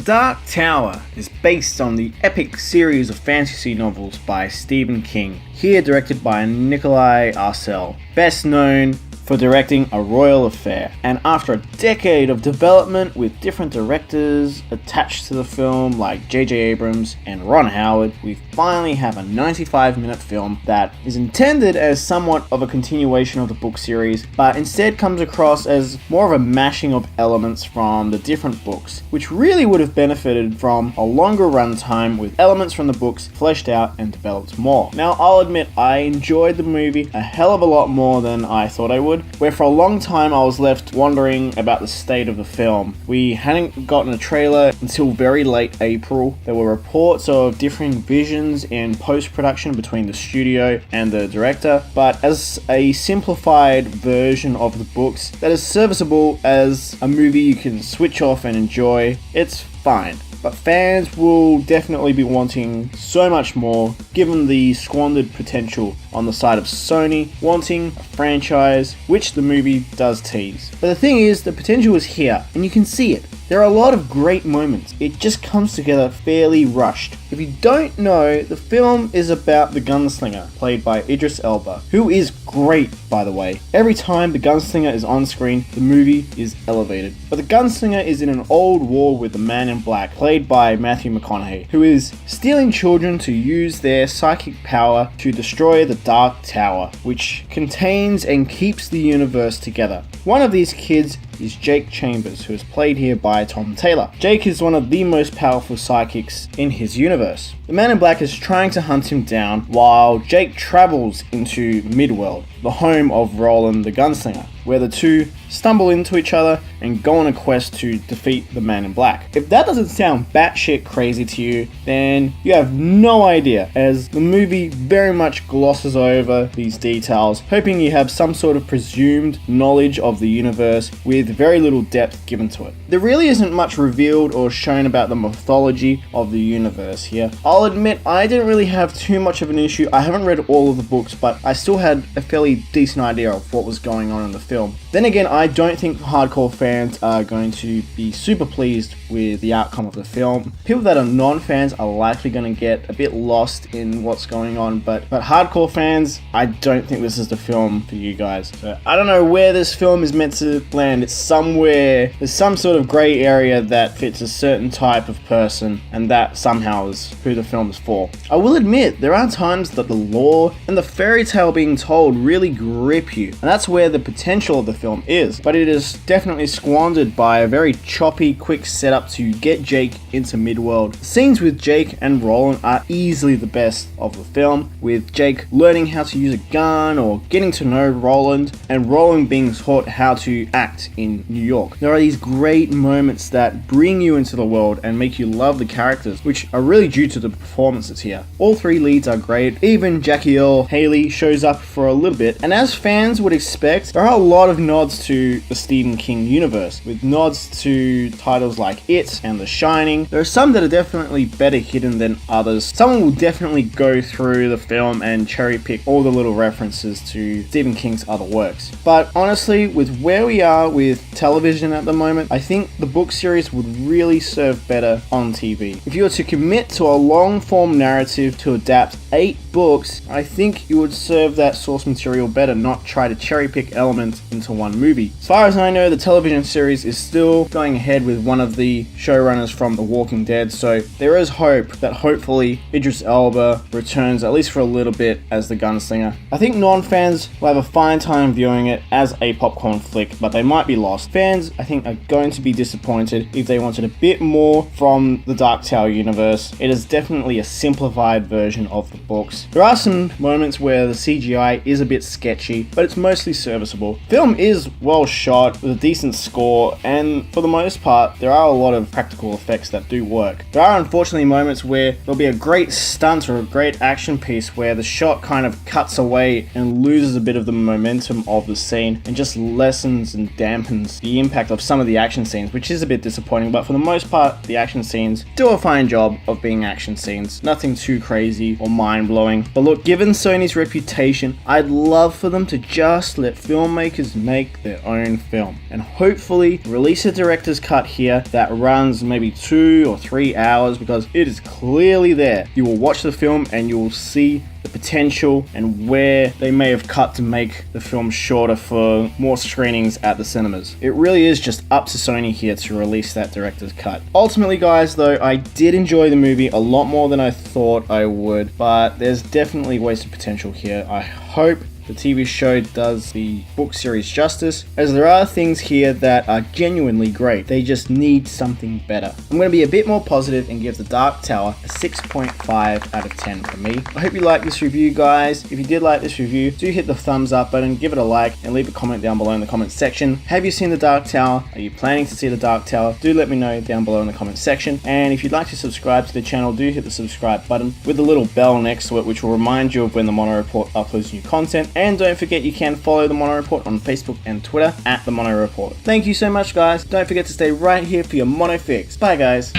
Dark Tower is based on the epic series of fantasy novels by Stephen King, here directed by Nikolai Arcel, best known for directing A Royal Affair. And after a decade of development with different directors attached to the film like J.J. Abrams and Ron Howard, we finally have a 95-minute film that is intended as somewhat of a continuation of the book series, but instead comes across as more of a mashing of elements from the different books, which really would have benefited from a longer runtime with elements from the books fleshed out and developed more. Now, I'll admit I enjoyed the movie a hell of a lot more than I thought I would, where for a long time I was left wondering about the state of the film. We hadn't gotten a trailer until very late April. There were reports of differing visions in post-production between the studio and the director, but as a simplified version of the books that is serviceable as a movie you can switch off and enjoy, it's fine. But fans will definitely be wanting so much more, given the squandered potential on the side of Sony wanting a franchise, which the movie does tease. But the thing is, the potential is here, and you can see it. There are a lot of great moments. It just comes together fairly rushed. If you don't know, the film is about the gunslinger, played by Idris Elba, who is great, by the way. Every time the gunslinger is on screen, the movie is elevated. But the gunslinger is in an old war with the Man in Black, played by Matthew McConaughey, who is stealing children to use their psychic power to destroy the Dark Tower, which contains and keeps the universe together. One of these kids is Jake Chambers, who is played here by Tom Taylor. Jake is one of the most powerful psychics in his universe. The Man in Black is trying to hunt him down while Jake travels into Midworld, the home of Roland the Gunslinger, where the two stumble into each other and go on a quest to defeat the Man in Black. If that doesn't sound batshit crazy to you, then you have no idea, as the movie very much glosses over these details, hoping you have some sort of presumed knowledge of the universe with very little depth given to it. There really isn't much revealed or shown about the mythology of the universe here. I'll admit I didn't really have too much of an issue. I haven't read all of the books, but I still had a fairly decent idea of what was going on in the film. Then again, I don't think hardcore fans are going to be super pleased with the outcome of the film. People that are non-fans are likely going to get a bit lost in what's going on, but hardcore fans, I don't think this is the film for you guys. So I don't know where this film is meant to land. It's somewhere, there's some sort of grey area that fits a certain type of person, and that somehow is who the film is for. I will admit, there are times that the lore and the fairy tale being told really grip you, and that's where the potential of the film is, but it is definitely squandered by a very choppy, quick setup to get Jake into Midworld. The scenes with Jake and Roland are easily the best of the film, with Jake learning how to use a gun or getting to know Roland, and Roland being taught how to act in New York. There are these great moments that bring you into the world and make you love the characters, which are really due to the performances here. All three leads are great. Even Jackie Earle Haley shows up for a little bit, and as fans would expect, there are a lot of nods to the Stephen King universe, with nods to titles like It and The Shining. There are some that are definitely better hidden than others. Someone will definitely go through the film and cherry pick all the little references to Stephen King's other works. But honestly, with where we are with television at the moment, I think the book series would really serve better on TV. If you were to commit to a long form narrative to adapt 8 books, I think you would serve that source material better, not try to cherry pick elements into one movie. As far as I know, the television series is still going ahead with one of the showrunners from The Walking Dead, so there is hope that hopefully Idris Elba returns at least for a little bit as the gunslinger. I think non-fans will have a fine time viewing it as a popcorn flick, but they might be lost. Fans, I think, are going to be disappointed if they wanted a bit more from the Dark Tower universe. It is definitely a simplified version of the books. There are some moments where the CGI is a bit sketchy, but it's mostly serviceable. The film is well shot with a decent score, and for the most part, there are a lot of practical effects that do work. There are unfortunately moments where there'll be a great stunt or a great action piece where the shot kind of cuts away and loses a bit of the momentum of the scene and just lessens and dampens the impact of some of the action scenes, which is a bit disappointing, but for the most part, the action scenes do a fine job of being action scenes. Nothing too crazy or mind-blowing going. But look, given Sony's reputation, I'd love for them to just let filmmakers make their own film and hopefully release a director's cut here that runs maybe 2 or 3 hours, because it is clearly there. You will watch the film and you will see the potential and where they may have cut to make the film shorter for more screenings at the cinemas. It really is just up to Sony here to release that director's cut. Ultimately, guys, though, I did enjoy the movie a lot more than I thought I would, but there's definitely wasted potential here. I hope the TV show does the book series justice, as there are things here that are genuinely great. They just need something better. I'm going to be a bit more positive and give The Dark Tower a 6.5 out of 10 for me. I hope you like this review, guys. If you did like this review, do hit the thumbs up button, give it a like, and leave a comment down below in the comment section. Have you seen The Dark Tower? Are you planning to see The Dark Tower? Do let me know down below in the comment section. And if you'd like to subscribe to the channel, do hit the subscribe button with the little bell next to it, which will remind you of when the Mono Report uploads new content. And don't forget, you can follow the Mono Report on Facebook and Twitter at the Mono Report. Thank you so much, guys. Don't forget to stay right here for your Mono Fix. Bye, guys.